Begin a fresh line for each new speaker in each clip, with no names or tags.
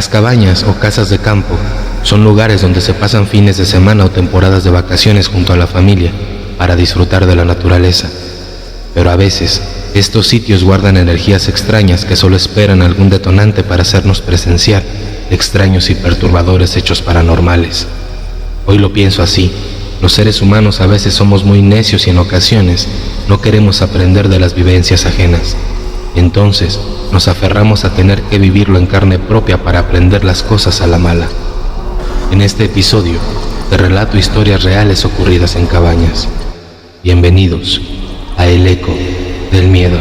Las cabañas o casas de campo son lugares donde se pasan fines de semana o temporadas de vacaciones junto a la familia para disfrutar de la naturaleza. Pero a veces, estos sitios guardan energías extrañas que solo esperan algún detonante para hacernos presenciar extraños y perturbadores hechos paranormales. Hoy lo pienso así: los seres humanos a veces somos muy necios y en ocasiones no queremos aprender de las vivencias ajenas. Entonces, nos aferramos a tener que vivirlo en carne propia para aprender las cosas a la mala. En este episodio, te relato historias reales ocurridas en cabañas. Bienvenidos a El Eco del Miedo.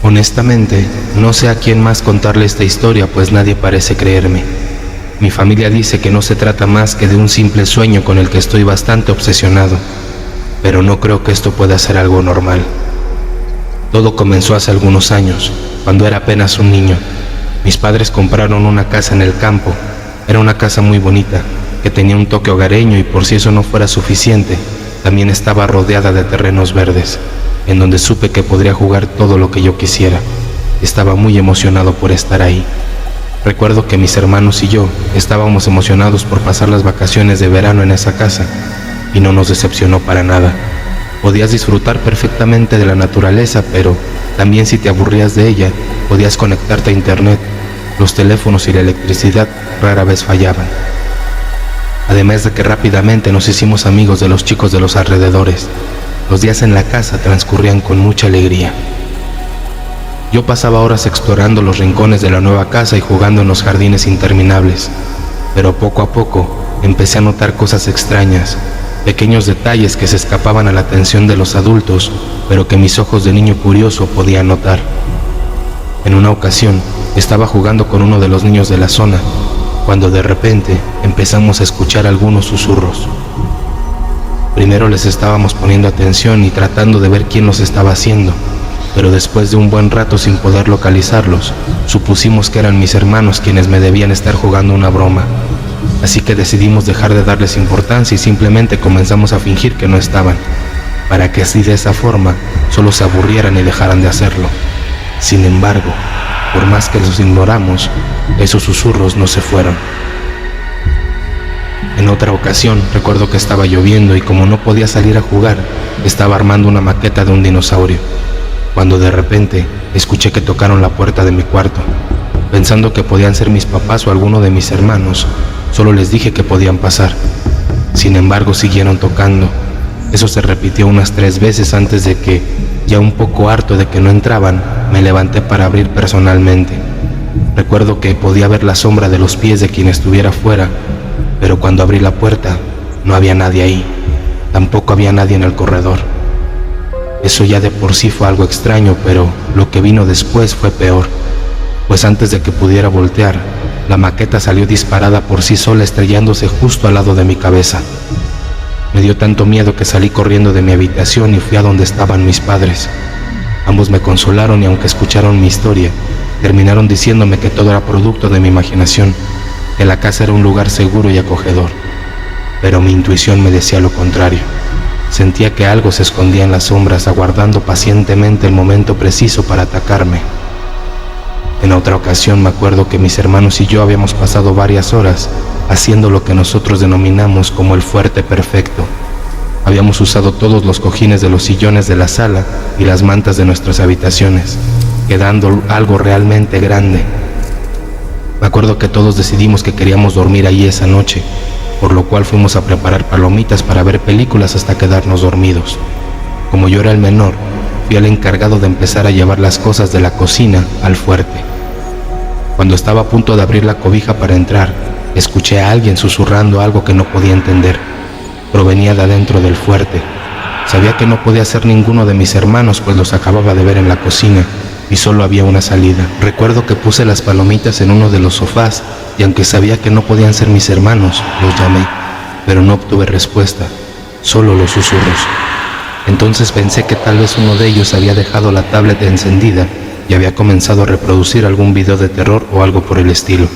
Honestamente, no sé a quién más contarle esta historia, pues nadie parece creerme. Mi familia dice que no se trata más que de un simple sueño con el que estoy bastante obsesionado, pero no creo que esto pueda ser algo normal. Todo comenzó hace algunos años, cuando era apenas un niño. Mis padres compraron una casa en el campo. Era una casa muy bonita, que tenía un toque hogareño y, por si eso no fuera suficiente, también estaba rodeada de terrenos verdes, en donde supe que podría jugar todo lo que yo quisiera. Estaba muy emocionado por estar ahí. Recuerdo que mis hermanos y yo estábamos emocionados por pasar las vacaciones de verano en esa casa, y no nos decepcionó para nada. Podías disfrutar perfectamente de la naturaleza, pero también, si te aburrías de ella, podías conectarte a internet. Los teléfonos y la electricidad rara vez fallaban. Además de que rápidamente nos hicimos amigos de los chicos de los alrededores. Los días en la casa transcurrían con mucha alegría. Yo pasaba horas explorando los rincones de la nueva casa y jugando en los jardines interminables, pero poco a poco empecé a notar cosas extrañas, pequeños detalles que se escapaban a la atención de los adultos, pero que mis ojos de niño curioso podían notar. En una ocasión, estaba jugando con uno de los niños de la zona, cuando de repente empezamos a escuchar algunos susurros. Primero les estábamos poniendo atención y tratando de ver quién los estaba haciendo, pero después de un buen rato sin poder localizarlos, supusimos que eran mis hermanos quienes me debían estar jugando una broma. Así que decidimos dejar de darles importancia y simplemente comenzamos a fingir que no estaban, para que así, de esa forma, solo se aburrieran y dejaran de hacerlo. Sin embargo, por más que los ignoramos, esos susurros no se fueron. En otra ocasión, recuerdo que estaba lloviendo y, como no podía salir a jugar, estaba armando una maqueta de un dinosaurio, cuando de repente escuché que tocaron la puerta de mi cuarto. Pensando que podían ser mis papás o alguno de mis hermanos, solo les dije que podían pasar. Sin embargo, siguieron tocando. Eso se repitió unas 3 veces antes de que, ya un poco harto de que no entraban, me levanté para abrir personalmente. Recuerdo que podía ver la sombra de los pies de quien estuviera fuera, pero cuando abrí la puerta, no había nadie ahí. Tampoco había nadie en el corredor. Eso ya de por sí fue algo extraño, pero lo que vino después fue peor, pues antes de que pudiera voltear, la maqueta salió disparada por sí sola, estrellándose justo al lado de mi cabeza. Me dio tanto miedo que salí corriendo de mi habitación y fui a donde estaban mis padres. Ambos me consolaron y, aunque escucharon mi historia, terminaron diciéndome que todo era producto de mi imaginación, que la casa era un lugar seguro y acogedor. Pero mi intuición me decía lo contrario. Sentía que algo se escondía en las sombras, aguardando pacientemente el momento preciso para atacarme. En otra ocasión me acuerdo que mis hermanos y yo habíamos pasado varias horas haciendo lo que nosotros denominamos como el fuerte perfecto. Habíamos usado todos los cojines de los sillones de la sala y las mantas de nuestras habitaciones, quedando algo realmente grande. Me acuerdo que todos decidimos que queríamos dormir ahí esa noche, por lo cual fuimos a preparar palomitas para ver películas hasta quedarnos dormidos. Como yo era el menor, fui el encargado de empezar a llevar las cosas de la cocina al fuerte. Cuando estaba a punto de abrir la cobija para entrar, escuché a alguien susurrando algo que no podía entender. Provenía de adentro del fuerte. Sabía que no podía ser ninguno de mis hermanos, pues los acababa de ver en la cocina y solo había una salida. Recuerdo que puse las palomitas en uno de los sofás y, aunque sabía que no podían ser mis hermanos, los llamé, pero no obtuve respuesta, solo los susurros. Entonces pensé que tal vez uno de ellos había dejado la tablet encendida y había comenzado a reproducir algún video de terror o algo por el estilo.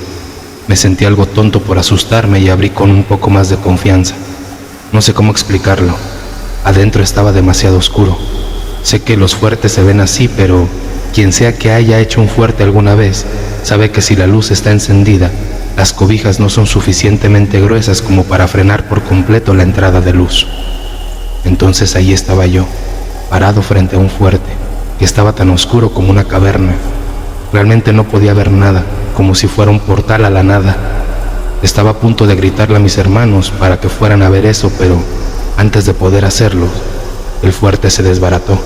Me sentí algo tonto por asustarme y abrí con un poco más de confianza. No sé cómo explicarlo. Adentro estaba demasiado oscuro. Sé que los fuertes se ven así, pero quien sea que haya hecho un fuerte alguna vez sabe que si la luz está encendida, las cobijas no son suficientemente gruesas como para frenar por completo la entrada de luz. Entonces ahí estaba yo, parado frente a un fuerte, que estaba tan oscuro como una caverna. Realmente no podía ver nada, como si fuera un portal a la nada. Estaba a punto de gritarle a mis hermanos para que fueran a ver eso, pero antes de poder hacerlo, el fuerte se desbarató,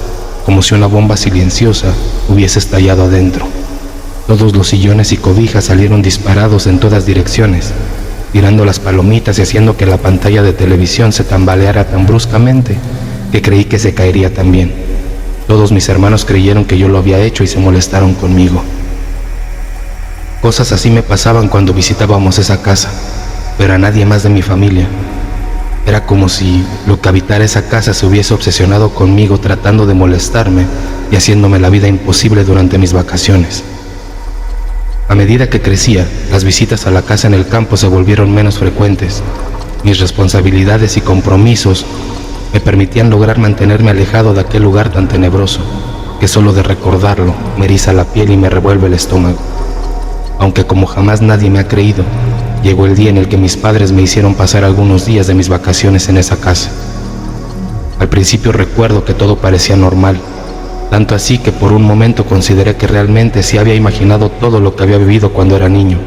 como si una bomba silenciosa hubiese estallado adentro. Todos los sillones y cobijas salieron disparados en todas direcciones, tirando las palomitas y haciendo que la pantalla de televisión se tambaleara tan bruscamente que creí que se caería también. Todos mis hermanos creyeron que yo lo había hecho y se molestaron conmigo. Cosas así me pasaban cuando visitábamos esa casa, pero a nadie más de mi familia. Era como si lo que habitara esa casa se hubiese obsesionado conmigo, tratando de molestarme y haciéndome la vida imposible durante mis vacaciones. A medida que crecía, las visitas a la casa en el campo se volvieron menos frecuentes. Mis responsabilidades y compromisos me permitían lograr mantenerme alejado de aquel lugar tan tenebroso, que solo de recordarlo me eriza la piel y me revuelve el estómago. Aunque como jamás nadie me ha creído, llegó el día en el que mis padres me hicieron pasar algunos días de mis vacaciones en esa casa. Al principio recuerdo que todo parecía normal, tanto así que por un momento consideré que realmente sí había imaginado todo lo que había vivido cuando era niño.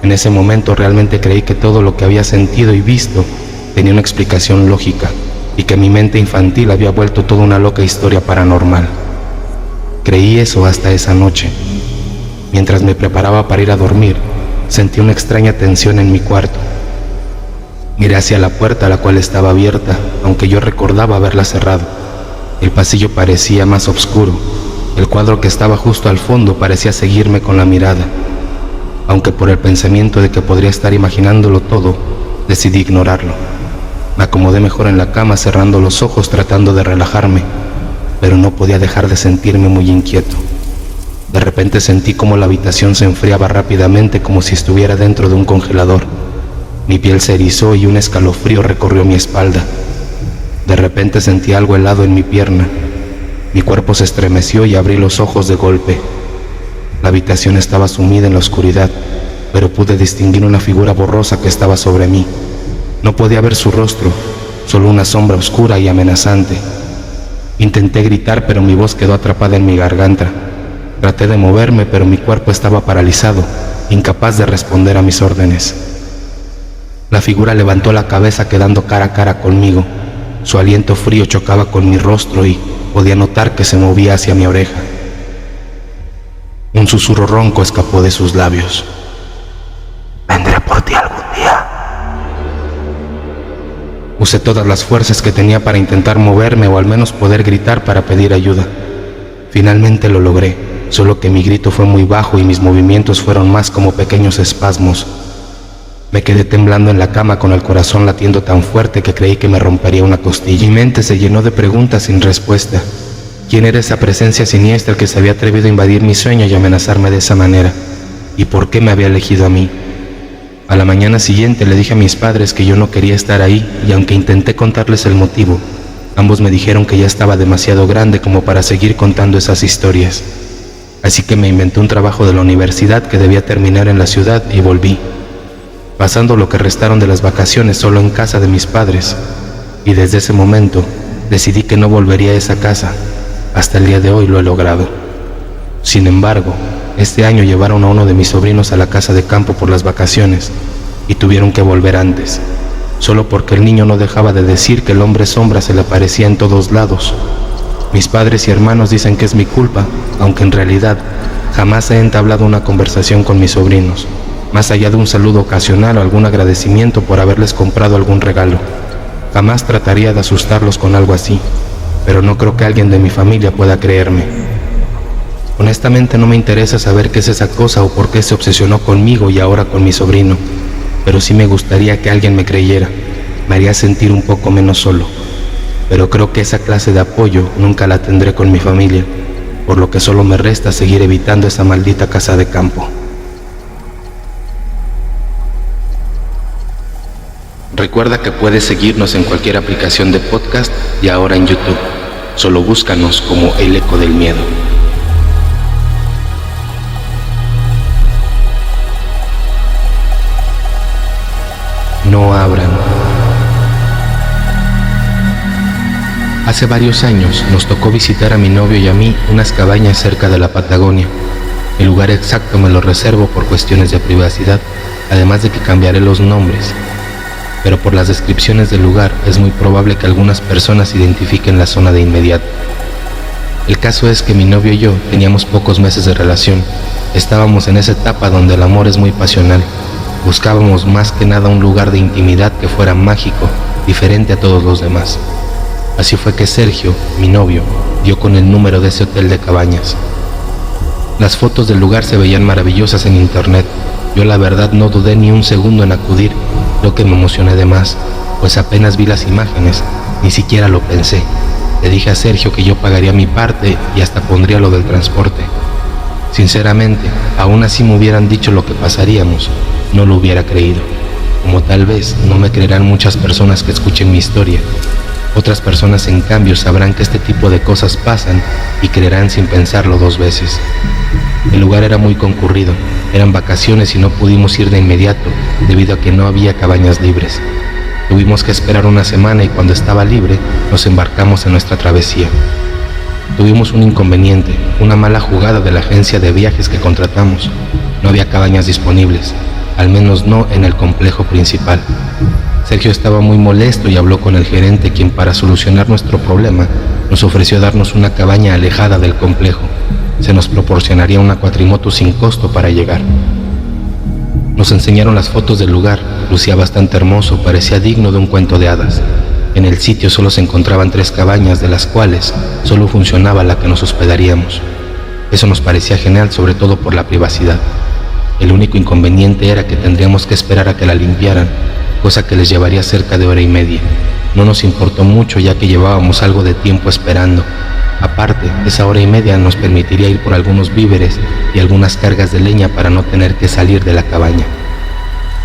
En ese momento realmente creí que todo lo que había sentido y visto tenía una explicación lógica y que mi mente infantil había vuelto toda una loca historia paranormal. Creí eso hasta esa noche. Mientras me preparaba para ir a dormir, sentí una extraña tensión en mi cuarto. Miré hacia la puerta, la cual estaba abierta, aunque yo recordaba haberla cerrado. El pasillo parecía más oscuro. El cuadro que estaba justo al fondo parecía seguirme con la mirada. Aunque por el pensamiento de que podría estar imaginándolo todo, decidí ignorarlo. Me acomodé mejor en la cama, cerrando los ojos, tratando de relajarme, pero no podía dejar de sentirme muy inquieto. De repente sentí como la habitación se enfriaba rápidamente, como si estuviera dentro de un congelador. Mi piel se erizó y un escalofrío recorrió mi espalda. De repente sentí algo helado en mi pierna. Mi cuerpo se estremeció y abrí los ojos de golpe. La habitación estaba sumida en la oscuridad, pero pude distinguir una figura borrosa que estaba sobre mí. No podía ver su rostro, solo una sombra oscura y amenazante. Intenté gritar, pero mi voz quedó atrapada en mi garganta. Traté de moverme, pero mi cuerpo estaba paralizado, incapaz de responder a mis órdenes. La figura levantó la cabeza, quedando cara a cara conmigo. Su aliento frío chocaba con mi rostro y podía notar que se movía hacia mi oreja. Un susurro ronco escapó de sus labios. «Vendré por ti algún día». Usé todas las fuerzas que tenía para intentar moverme o al menos poder gritar para pedir ayuda. Finalmente lo logré, solo que mi grito fue muy bajo y mis movimientos fueron más como pequeños espasmos. Me quedé temblando en la cama con el corazón latiendo tan fuerte que creí que me rompería una costilla. Mi mente se llenó de preguntas sin respuesta. ¿Quién era esa presencia siniestra que se había atrevido a invadir mi sueño y amenazarme de esa manera? ¿Y por qué me había elegido a mí? A la mañana siguiente le dije a mis padres que yo no quería estar ahí, y aunque intenté contarles el motivo, ambos me dijeron que ya estaba demasiado grande como para seguir contando esas historias. Así que me inventé un trabajo de la universidad que debía terminar en la ciudad y volví, pasando lo que restaron de las vacaciones solo en casa de mis padres, y desde ese momento decidí que no volvería a esa casa. Hasta el día de hoy lo he logrado. Sin embargo, este año llevaron a uno de mis sobrinos a la casa de campo por las vacaciones y tuvieron que volver antes, solo porque el niño no dejaba de decir que el hombre sombra se le aparecía en todos lados. Mis padres y hermanos dicen que es mi culpa, aunque en realidad jamás he entablado una conversación con mis sobrinos, más allá de un saludo ocasional o algún agradecimiento por haberles comprado algún regalo. Jamás trataría de asustarlos con algo así, pero no creo que alguien de mi familia pueda creerme. Honestamente no me interesa saber qué es esa cosa o por qué se obsesionó conmigo y ahora con mi sobrino, pero sí me gustaría que alguien me creyera. Me haría sentir un poco menos solo, pero creo que esa clase de apoyo nunca la tendré con mi familia, por lo que solo me resta seguir evitando esa maldita casa de campo. Recuerda que puedes seguirnos en cualquier aplicación de podcast y ahora en YouTube. Solo búscanos como El Eco del Miedo. No abran. Hace varios años nos tocó visitar a mi novio y a mí unas cabañas cerca de la Patagonia. El lugar exacto me lo reservo por cuestiones de privacidad, además de que cambiaré los nombres. Pero por las descripciones del lugar es muy probable que algunas personas identifiquen la zona de inmediato. El caso es que mi novio y yo teníamos pocos meses de relación. Estábamos en esa etapa donde el amor es muy pasional. Buscábamos más que nada un lugar de intimidad que fuera mágico, diferente a todos los demás. Así fue que Sergio, mi novio, dio con el número de ese hotel de cabañas. Las fotos del lugar se veían maravillosas en internet. Yo la verdad no dudé ni un segundo en acudir, lo que me emocioné de más, pues apenas vi las imágenes, ni siquiera lo pensé. Le dije a Sergio que yo pagaría mi parte y hasta pondría lo del transporte. Sinceramente, aún así me hubieran dicho lo que pasaríamos, no lo hubiera creído. Como tal vez no me creerán muchas personas que escuchen mi historia. Otras personas en cambio sabrán que este tipo de cosas pasan y creerán sin pensarlo dos veces. El lugar era muy concurrido, eran vacaciones y no pudimos ir de inmediato debido a que no había cabañas libres. Tuvimos que esperar una semana y cuando estaba libre nos embarcamos en nuestra travesía. Tuvimos un inconveniente, una mala jugada de la agencia de viajes que contratamos. No había cabañas disponibles, al menos no en el complejo principal. Sergio estaba muy molesto y habló con el gerente, quien para solucionar nuestro problema nos ofreció darnos una cabaña alejada del complejo. Se nos proporcionaría una cuatrimoto sin costo para llegar. Nos enseñaron las fotos del lugar, lucía bastante hermoso, parecía digno de un cuento de hadas. En el sitio solo se encontraban 3 cabañas, de las cuales solo funcionaba la que nos hospedaríamos. Eso nos parecía genial, sobre todo por la privacidad. El único inconveniente era que tendríamos que esperar a que la limpiaran, cosa que les llevaría cerca de hora y media. No nos importó mucho ya que llevábamos algo de tiempo esperando. Aparte, esa hora y media nos permitiría ir por algunos víveres y algunas cargas de leña para no tener que salir de la cabaña.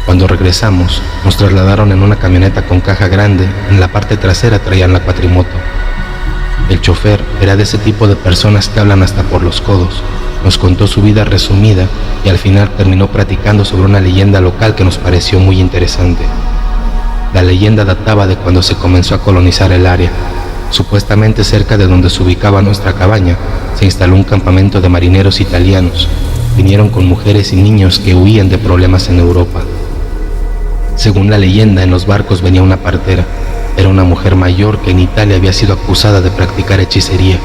Cuando regresamos, nos trasladaron en una camioneta con caja grande. En la parte trasera traían la cuatrimoto. El chofer era de ese tipo de personas que hablan hasta por los codos. Nos contó su vida resumida y al final terminó platicando sobre una leyenda local que nos pareció muy interesante. La leyenda databa de cuando se comenzó a colonizar el área. Supuestamente cerca de donde se ubicaba nuestra cabaña, se instaló un campamento de marineros italianos. Vinieron con mujeres y niños que huían de problemas en Europa. Según la leyenda, en los barcos venía una partera. Era una mujer mayor que en Italia había sido acusada de practicar hechicería.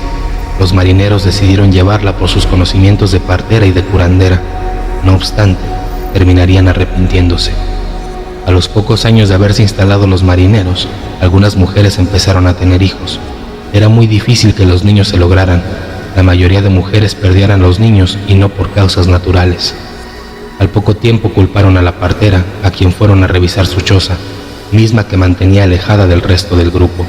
Los marineros decidieron llevarla por sus conocimientos de partera y de curandera. No obstante, terminarían arrepintiéndose. A los pocos años de haberse instalado los marineros, algunas mujeres empezaron a tener hijos. Era muy difícil que los niños se lograran. La mayoría de mujeres perdían a los niños y no por causas naturales. Al poco tiempo culparon a la partera, a quien fueron a revisar su choza, misma que mantenía alejada del resto del grupo.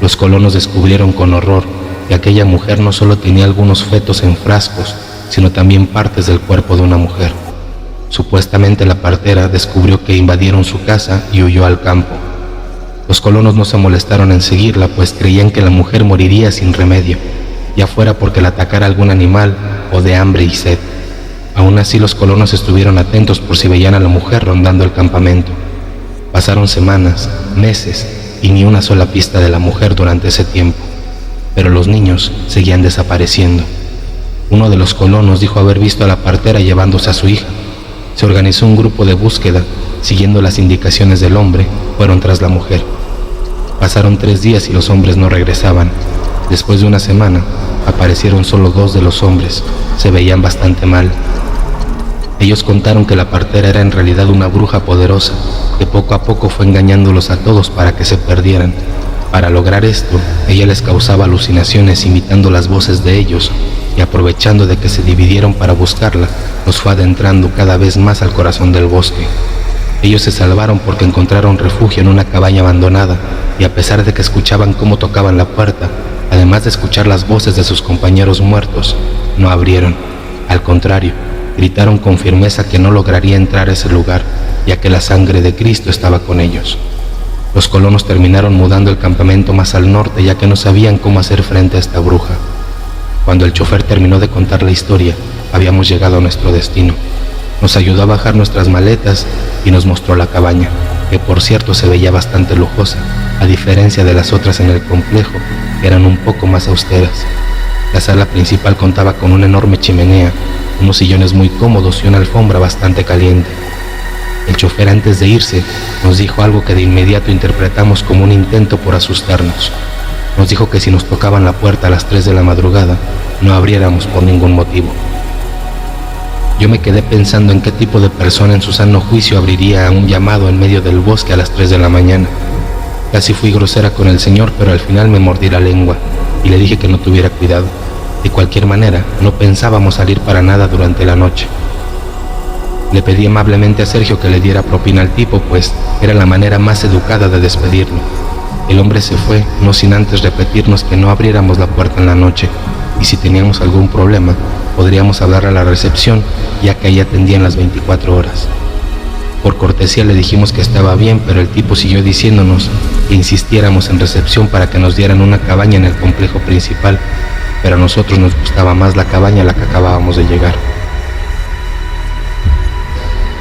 Los colonos descubrieron con horror que aquella mujer no solo tenía algunos fetos en frascos, sino también partes del cuerpo de una mujer. Supuestamente la partera descubrió que invadieron su casa y huyó al campo. Los colonos no se molestaron en seguirla, pues creían que la mujer moriría sin remedio, ya fuera porque la atacara algún animal o de hambre y sed. Aún así los colonos estuvieron atentos por si veían a la mujer rondando el campamento. Pasaron semanas, meses y ni una sola pista de la mujer durante ese tiempo, pero los niños seguían desapareciendo. Uno de los colonos dijo haber visto a la partera llevándose a su hija. Se organizó un grupo de búsqueda, siguiendo las indicaciones del hombre, fueron tras la mujer. Pasaron 3 días y los hombres no regresaban. Después de una semana, aparecieron solo 2 de los hombres, se veían bastante mal. Ellos contaron que la partera era en realidad una bruja poderosa, que poco a poco fue engañándolos a todos para que se perdieran. Para lograr esto, ella les causaba alucinaciones imitando las voces de ellos, y aprovechando de que se dividieron para buscarla, los fue adentrando cada vez más al corazón del bosque. Ellos se salvaron porque encontraron refugio en una cabaña abandonada, y a pesar de que escuchaban cómo tocaban la puerta, además de escuchar las voces de sus compañeros muertos, no abrieron. Al contrario, gritaron con firmeza que no lograría entrar a ese lugar, ya que la sangre de Cristo estaba con ellos. Los colonos terminaron mudando el campamento más al norte, ya que no sabían cómo hacer frente a esta bruja. Cuando el chofer terminó de contar la historia, habíamos llegado a nuestro destino. Nos ayudó a bajar nuestras maletas y nos mostró la cabaña, que por cierto se veía bastante lujosa, a diferencia de las otras en el complejo, que eran un poco más austeras. La sala principal contaba con una enorme chimenea, unos sillones muy cómodos y una alfombra bastante caliente. El chofer, antes de irse, nos dijo algo que de inmediato interpretamos como un intento por asustarnos. Nos dijo que si nos tocaban la puerta a las 3 de la madrugada, no abriéramos por ningún motivo. Yo me quedé pensando en qué tipo de persona en su sano juicio abriría un llamado en medio del bosque a las 3 de la mañana. Casi fui grosera con el señor, pero al final me mordí la lengua y le dije que no tuviera cuidado. De cualquier manera, no pensábamos salir para nada durante la noche. Le pedí amablemente a Sergio que le diera propina al tipo, pues era la manera más educada de despedirlo. El hombre se fue, no sin antes repetirnos que no abriéramos la puerta en la noche, y si teníamos algún problema, podríamos hablar a la recepción, ya que ahí atendían las 24 horas. Por cortesía le dijimos que estaba bien, pero el tipo siguió diciéndonos que insistiéramos en recepción para que nos dieran una cabaña en el complejo principal, pero a nosotros nos gustaba más la cabaña a la que acabábamos de llegar.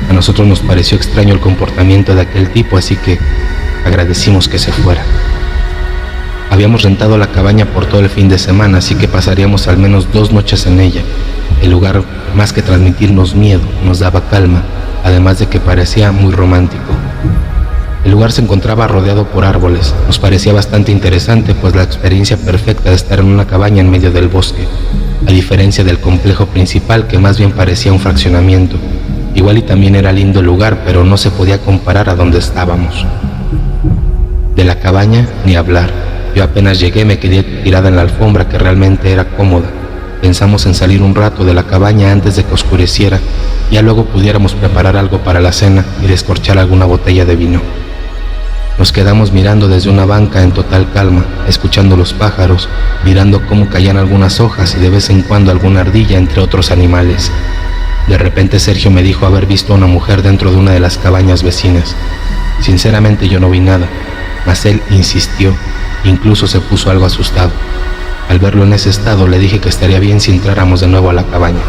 A nosotros nos pareció extraño el comportamiento de aquel tipo, así que agradecimos que se fuera. Habíamos rentado la cabaña por todo el fin de semana, así que pasaríamos al menos 2 noches en ella. El lugar, más que transmitirnos miedo, nos daba calma, además de que parecía muy romántico. El lugar se encontraba rodeado por árboles. Nos parecía bastante interesante, pues la experiencia perfecta de estar en una cabaña en medio del bosque, a diferencia del complejo principal, que más bien parecía un fraccionamiento. Igual y también era lindo el lugar, pero no se podía comparar a donde estábamos. De la cabaña, ni hablar. Yo apenas llegué me quedé tirada en la alfombra, que realmente era cómoda. Pensamos en salir un rato de la cabaña antes de que oscureciera, ya luego pudiéramos preparar algo para la cena y descorchar alguna botella de vino. Nos quedamos mirando desde una banca en total calma, escuchando los pájaros, mirando cómo caían algunas hojas y de vez en cuando alguna ardilla, entre otros animales. De repente Sergio me dijo haber visto a una mujer dentro de una de las cabañas vecinas. Sinceramente yo no vi nada, mas él insistió, incluso se puso algo asustado. Al verlo en ese estado le dije que estaría bien si entráramos de nuevo a la cabaña.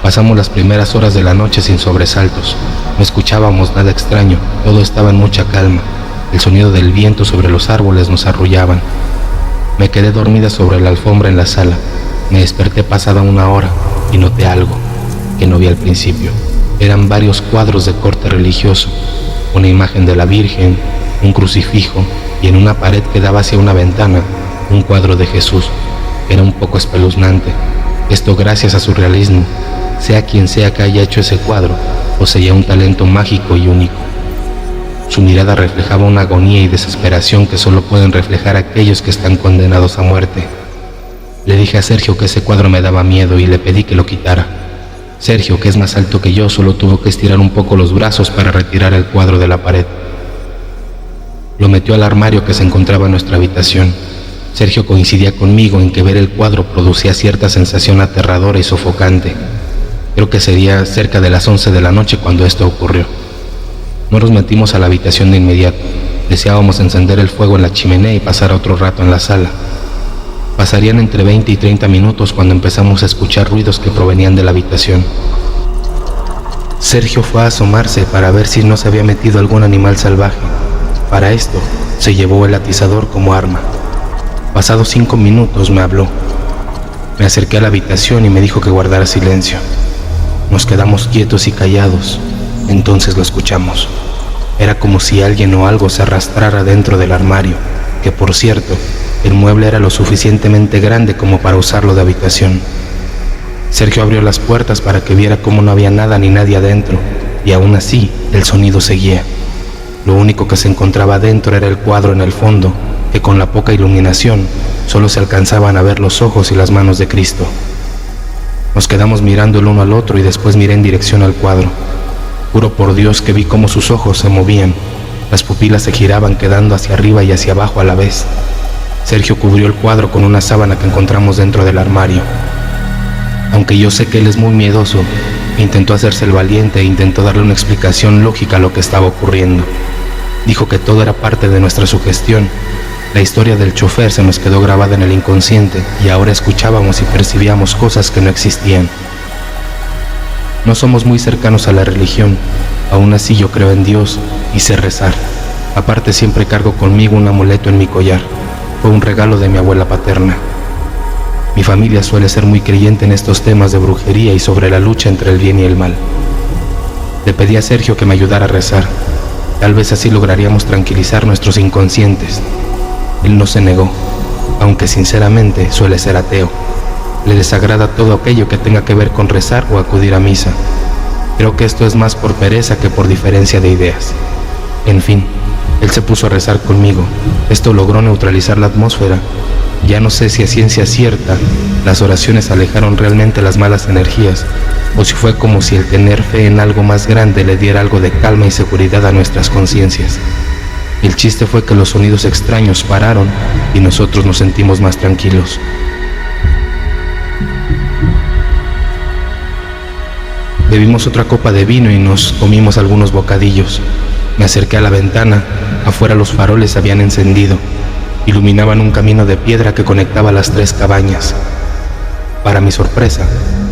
Pasamos las primeras horas de la noche sin sobresaltos. No escuchábamos nada extraño, todo estaba en mucha calma. El sonido del viento sobre los árboles nos arrullaban. Me quedé dormida sobre la alfombra en la sala. Me desperté pasada 1 hora y noté algo que no vi al principio. Eran varios cuadros de corte religioso, una imagen de la Virgen, un crucifijo y en una pared que daba hacia una ventana, un cuadro de Jesús. Era un poco espeluznante. Esto gracias a su realismo. Sea quien sea que haya hecho ese cuadro, poseía un talento mágico y único. Su mirada reflejaba una agonía y desesperación que solo pueden reflejar aquellos que están condenados a muerte. Le dije a Sergio que ese cuadro me daba miedo y le pedí que lo quitara. Sergio, que es más alto que yo, solo tuvo que estirar un poco los brazos para retirar el cuadro de la pared. Lo metió al armario que se encontraba en nuestra habitación. Sergio coincidía conmigo en que ver el cuadro producía cierta sensación aterradora y sofocante. Creo que sería cerca de las 11 de la noche cuando esto ocurrió. No nos metimos a la habitación de inmediato. Deseábamos encender el fuego en la chimenea y pasar otro rato en la sala. Pasarían entre 20 y 30 minutos cuando empezamos a escuchar ruidos que provenían de la habitación. Sergio fue a asomarse para ver si no se había metido algún animal salvaje. Para esto, se llevó el atizador como arma. Pasados 5 minutos me habló. Me acerqué a la habitación y me dijo que guardara silencio. Nos quedamos quietos y callados. Entonces lo escuchamos. Era como si alguien o algo se arrastrara dentro del armario, que por cierto, el mueble era lo suficientemente grande como para usarlo de habitación. Sergio abrió las puertas para que viera cómo no había nada ni nadie adentro, y aún así el sonido seguía. Lo único que se encontraba dentro era el cuadro en el fondo, que con la poca iluminación solo se alcanzaban a ver los ojos y las manos de Cristo. Nos quedamos mirando el uno al otro y después miré en dirección al cuadro. Juro por Dios que vi cómo sus ojos se movían. Las pupilas se giraban quedando hacia arriba y hacia abajo a la vez. Sergio cubrió el cuadro con una sábana que encontramos dentro del armario. Aunque yo sé que él es muy miedoso, intentó hacerse el valiente e intentó darle una explicación lógica a lo que estaba ocurriendo. Dijo que todo era parte de nuestra sugestión. La historia del chofer se nos quedó grabada en el inconsciente y ahora escuchábamos y percibíamos cosas que no existían. No somos muy cercanos a la religión, aún así yo creo en Dios y sé rezar. Aparte siempre cargo conmigo un amuleto en mi collar. Fue un regalo de mi abuela paterna. Mi familia suele ser muy creyente en estos temas de brujería y sobre la lucha entre el bien y el mal. Le pedí a Sergio que me ayudara a rezar. Tal vez así lograríamos tranquilizar nuestros inconscientes. Él no se negó, aunque sinceramente suele ser ateo. Le desagrada todo aquello que tenga que ver con rezar o acudir a misa. Creo que esto es más por pereza que por diferencia de ideas. En fin, él se puso a rezar conmigo. Esto logró neutralizar la atmósfera. Ya no sé si a ciencia cierta las oraciones alejaron realmente las malas energías, o si fue como si el tener fe en algo más grande le diera algo de calma y seguridad a nuestras conciencias. El chiste fue que los sonidos extraños pararon y nosotros nos sentimos más tranquilos. Bebimos otra copa de vino y nos comimos algunos bocadillos. Me acerqué a la ventana. Afuera los faroles se habían encendido. Iluminaban un camino de piedra que conectaba las 3 cabañas. Para mi sorpresa,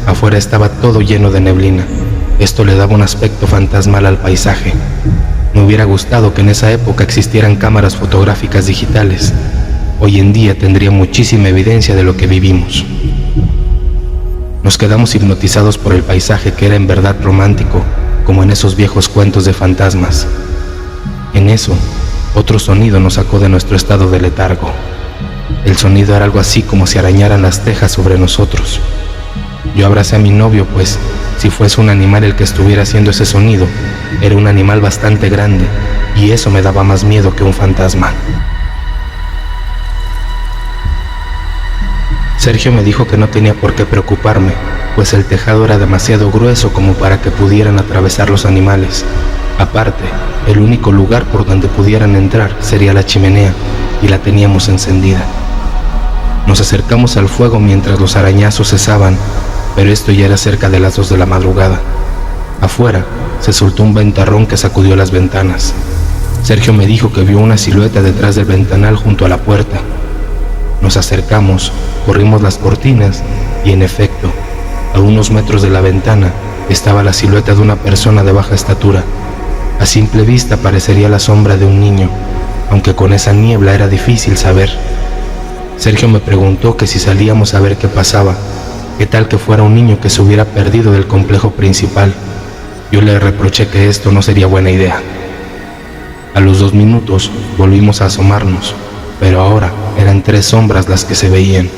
afuera estaba todo lleno de neblina. Esto le daba un aspecto fantasmal al paisaje. Me hubiera gustado que en esa época existieran cámaras fotográficas digitales. Hoy en día tendría muchísima evidencia de lo que vivimos. Nos quedamos hipnotizados por el paisaje que era en verdad romántico, como en esos viejos cuentos de fantasmas. En eso, otro sonido nos sacó de nuestro estado de letargo. El sonido era algo así como si arañaran las tejas sobre nosotros. Yo abracé a mi novio, pues si fuese un animal el que estuviera haciendo ese sonido, era un animal bastante grande, y eso me daba más miedo que un fantasma. Sergio me dijo que no tenía por qué preocuparme, pues el tejado era demasiado grueso como para que pudieran atravesar los animales. Aparte, el único lugar por donde pudieran entrar sería la chimenea, y la teníamos encendida. Nos acercamos al fuego mientras los arañazos cesaban, pero esto ya era cerca de las 2 de la madrugada. Afuera se soltó un ventarrón que sacudió las ventanas. Sergio me dijo que vio una silueta detrás del ventanal junto a la puerta. Nos acercamos, corrimos las cortinas y en efecto, a unos metros de la ventana estaba la silueta de una persona de baja estatura. A simple vista parecería la sombra de un niño, aunque con esa niebla era difícil saber. Sergio me preguntó que si salíamos a ver qué pasaba, qué tal que fuera un niño que se hubiera perdido del complejo principal. Yo le reproché que esto no sería buena idea. A los 2 minutos volvimos a asomarnos, pero ahora eran 3 sombras las que se veían.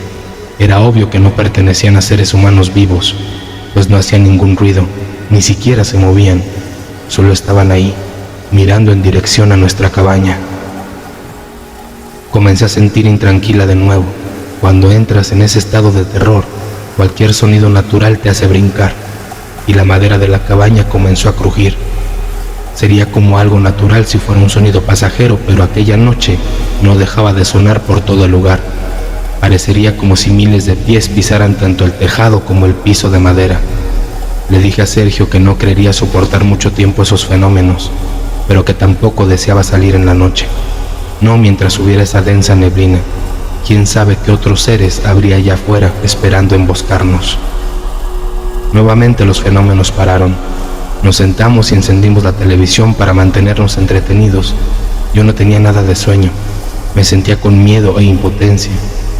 Era obvio que no pertenecían a seres humanos vivos, pues no hacían ningún ruido, ni siquiera se movían, solo estaban ahí, mirando en dirección a nuestra cabaña. Comencé a sentir intranquila de nuevo. Cuando entras en ese estado de terror, cualquier sonido natural te hace brincar, y la madera de la cabaña comenzó a crujir. Sería como algo natural si fuera un sonido pasajero, pero aquella noche no dejaba de sonar por todo el lugar. Parecería como si miles de pies pisaran tanto el tejado como el piso de madera. Le dije a Sergio que no creería soportar mucho tiempo esos fenómenos, pero que tampoco deseaba salir en la noche. No mientras hubiera esa densa neblina. Quién sabe qué otros seres habría allá afuera esperando emboscarnos. Nuevamente los fenómenos pararon. Nos sentamos y encendimos la televisión para mantenernos entretenidos. Yo no tenía nada de sueño. Me sentía con miedo e impotencia.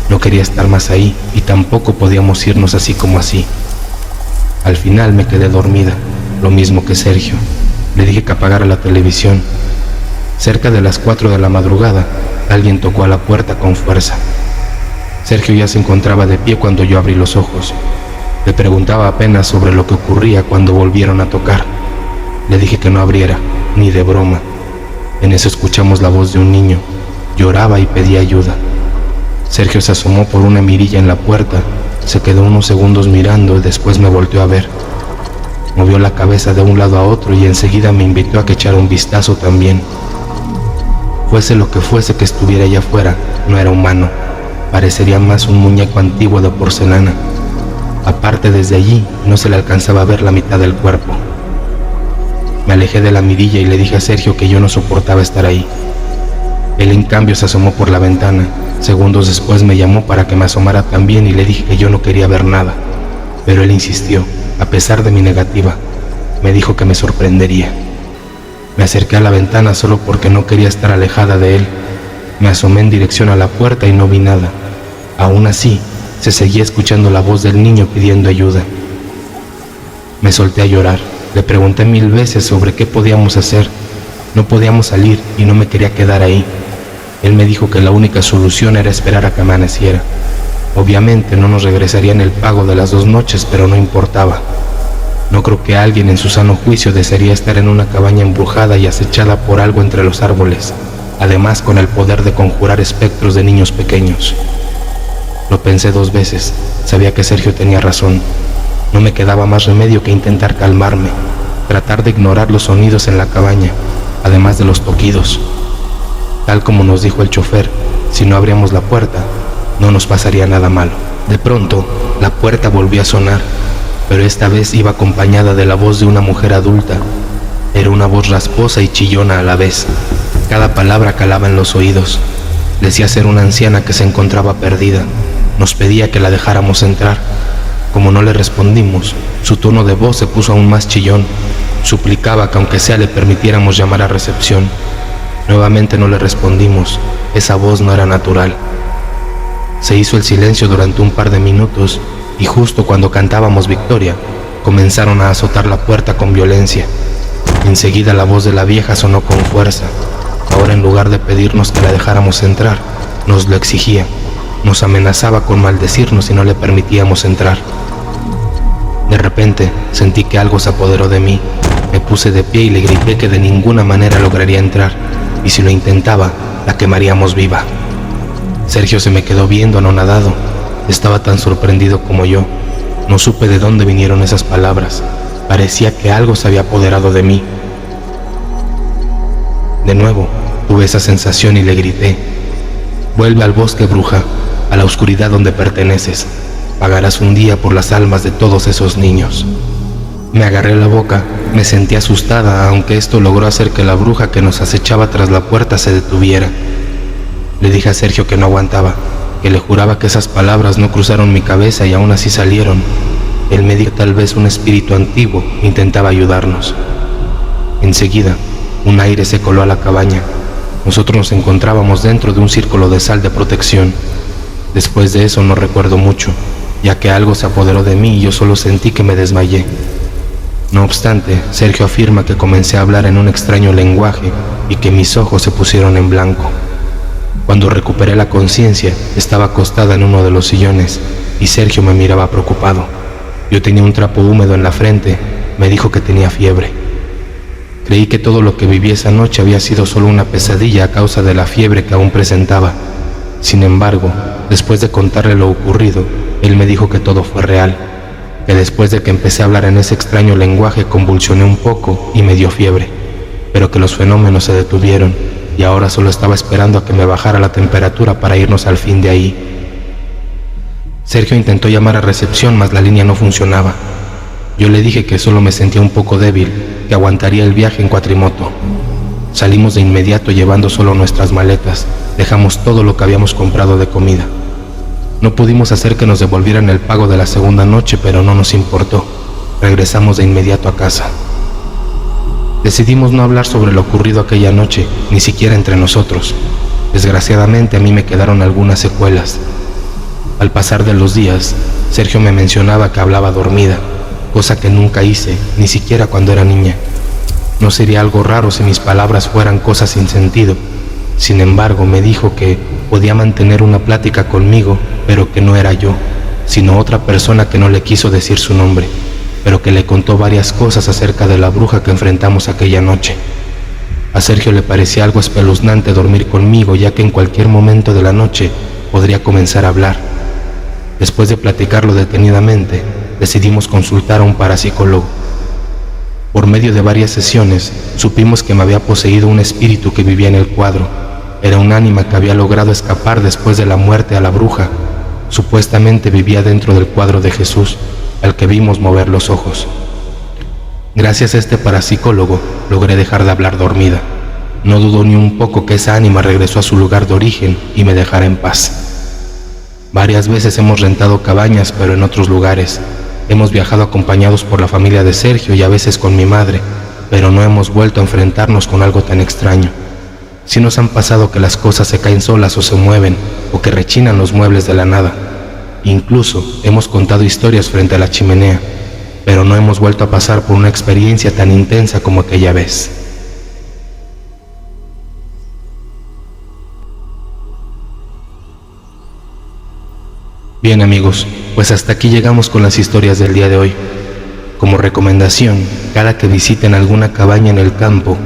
No quería estar más ahí y tampoco podíamos irnos así como así. Al final me quedé dormida, lo mismo que Sergio. Le dije que apagara la televisión. Cerca de las 4 de la madrugada, alguien tocó a la puerta con fuerza. Sergio ya se encontraba de pie cuando yo abrí los ojos. Le preguntaba apenas sobre lo que ocurría cuando volvieron a tocar. Le dije que no abriera, ni de broma. En eso escuchamos la voz de un niño. Lloraba y pedía ayuda. Sergio se asomó por una mirilla en la puerta, se quedó unos segundos mirando y después me volteó a ver. Movió la cabeza de un lado a otro y enseguida me invitó a que echara un vistazo también. Fuese lo que fuese que estuviera allá afuera, no era humano. Parecería más un muñeco antiguo de porcelana. Aparte, desde allí no se le alcanzaba a ver la mitad del cuerpo. Me alejé de la mirilla y le dije a Sergio que yo no soportaba estar ahí. Él en cambio se asomó por la ventana. Segundos después me llamó para que me asomara también y le dije que yo no quería ver nada. Pero él insistió, a pesar de mi negativa. Me dijo que me sorprendería. Me acerqué a la ventana solo porque no quería estar alejada de él. Me asomé en dirección a la puerta y no vi nada. Aún así, se seguía escuchando la voz del niño pidiendo ayuda. Me solté a llorar. Le pregunté 1000 veces sobre qué podíamos hacer. No podíamos salir y no me quería quedar ahí. Él me dijo que la única solución era esperar a que amaneciera. Obviamente no nos regresarían el pago de las 2 noches, pero no importaba. No creo que alguien en su sano juicio desearía estar en una cabaña embrujada y acechada por algo entre los árboles, además con el poder de conjurar espectros de niños pequeños. Lo pensé 2 veces. Sabía que Sergio tenía razón. No me quedaba más remedio que intentar calmarme, tratar de ignorar los sonidos en la cabaña, además de los toquidos. Tal como nos dijo el chofer, si no abríamos la puerta, no nos pasaría nada malo. De pronto, la puerta volvió a sonar, pero esta vez iba acompañada de la voz de una mujer adulta. Era una voz rasposa y chillona a la vez. Cada palabra calaba en los oídos. Decía ser una anciana que se encontraba perdida. Nos pedía que la dejáramos entrar. Como no le respondimos, su tono de voz se puso aún más chillón. Suplicaba que aunque sea le permitiéramos llamar a recepción. Nuevamente no le respondimos. Esa voz no era natural. Se hizo el silencio durante un par de minutos y justo cuando cantábamos Victoria, comenzaron a azotar la puerta con violencia. Enseguida la voz de la vieja sonó con fuerza. Ahora, en lugar de pedirnos que la dejáramos entrar, nos lo exigía. Nos amenazaba con maldecirnos si no le permitíamos entrar. De repente sentí que algo se apoderó de mí. Me puse de pie y le grité que de ninguna manera lograría entrar, y si lo intentaba, la quemaríamos viva. Sergio se me quedó viendo anonadado. Estaba tan sorprendido como yo. No supe de dónde vinieron esas palabras. Parecía que algo se había apoderado de mí. De nuevo, tuve esa sensación y le grité: «Vuelve al bosque, bruja, a la oscuridad donde perteneces. Pagarás un día por las almas de todos esos niños». Me agarré la boca, me sentí asustada, aunque esto logró hacer que la bruja que nos acechaba tras la puerta se detuviera. Le dije a Sergio que no aguantaba, que le juraba que esas palabras no cruzaron mi cabeza y aún así salieron. Él me dijo que tal vez un espíritu antiguo intentaba ayudarnos. Enseguida, un aire se coló a la cabaña. Nosotros nos encontrábamos dentro de un círculo de sal de protección. Después de eso no recuerdo mucho, ya que algo se apoderó de mí y yo solo sentí que me desmayé. No obstante, Sergio afirma que comencé a hablar en un extraño lenguaje y que mis ojos se pusieron en blanco. Cuando recuperé la conciencia, estaba acostada en uno de los sillones y Sergio me miraba preocupado. Yo tenía un trapo húmedo en la frente. Me dijo que tenía fiebre. Creí que todo lo que viví esa noche había sido solo una pesadilla a causa de la fiebre que aún presentaba. Sin embargo, después de contarle lo ocurrido, él me dijo que todo fue real, que después de que empecé a hablar en ese extraño lenguaje convulsioné un poco y me dio fiebre, pero que los fenómenos se detuvieron y ahora solo estaba esperando a que me bajara la temperatura para irnos al fin de ahí. Sergio intentó llamar a recepción, mas la línea no funcionaba. Yo le dije que solo me sentía un poco débil, que aguantaría el viaje en cuatrimoto. Salimos de inmediato llevando solo nuestras maletas. Dejamos todo lo que habíamos comprado de comida. No pudimos hacer que nos devolvieran el pago de la segunda noche, pero no nos importó. Regresamos de inmediato a casa. Decidimos no hablar sobre lo ocurrido aquella noche, ni siquiera entre nosotros. Desgraciadamente a mí me quedaron algunas secuelas. Al pasar de los días, Sergio me mencionaba que hablaba dormida, cosa que nunca hice, ni siquiera cuando era niña. No sería algo raro si mis palabras fueran cosas sin sentido. Sin embargo, me dijo que podía mantener una plática conmigo, pero que no era yo, sino otra persona que no le quiso decir su nombre, pero que le contó varias cosas acerca de la bruja que enfrentamos aquella noche. A Sergio le parecía algo espeluznante dormir conmigo, ya que en cualquier momento de la noche podría comenzar a hablar. Después de platicarlo detenidamente, decidimos consultar a un parapsicólogo. Por medio de varias sesiones, supimos que me había poseído un espíritu que vivía en el cuadro. Era un ánima que había logrado escapar después de la muerte a la bruja. Supuestamente vivía dentro del cuadro de Jesús, al que vimos mover los ojos. Gracias a este parapsicólogo logré dejar de hablar dormida. No dudo ni un poco que esa ánima regresó a su lugar de origen y me dejará en paz. Varias veces hemos rentado cabañas, pero en otros lugares. Hemos viajado acompañados por la familia de Sergio y a veces con mi madre, pero no hemos vuelto a enfrentarnos con algo tan extraño. Sí nos han pasado que las cosas se caen solas o se mueven, o que rechinan los muebles de la nada. Incluso hemos contado historias frente a la chimenea, pero no hemos vuelto a pasar por una experiencia tan intensa como aquella vez. Bien amigos, pues hasta aquí llegamos con las historias del día de hoy. Como recomendación, cada que visiten alguna cabaña en el campo,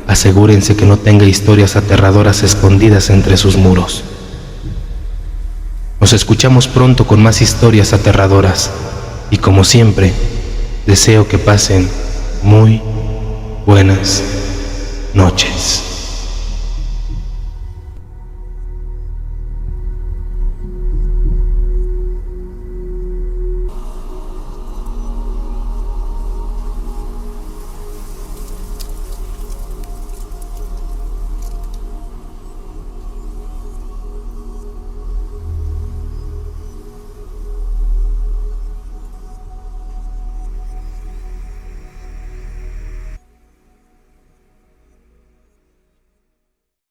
asegúrense que no tenga historias aterradoras escondidas entre sus muros. Nos escuchamos pronto con más historias aterradoras y como siempre, deseo que pasen muy buenas noches.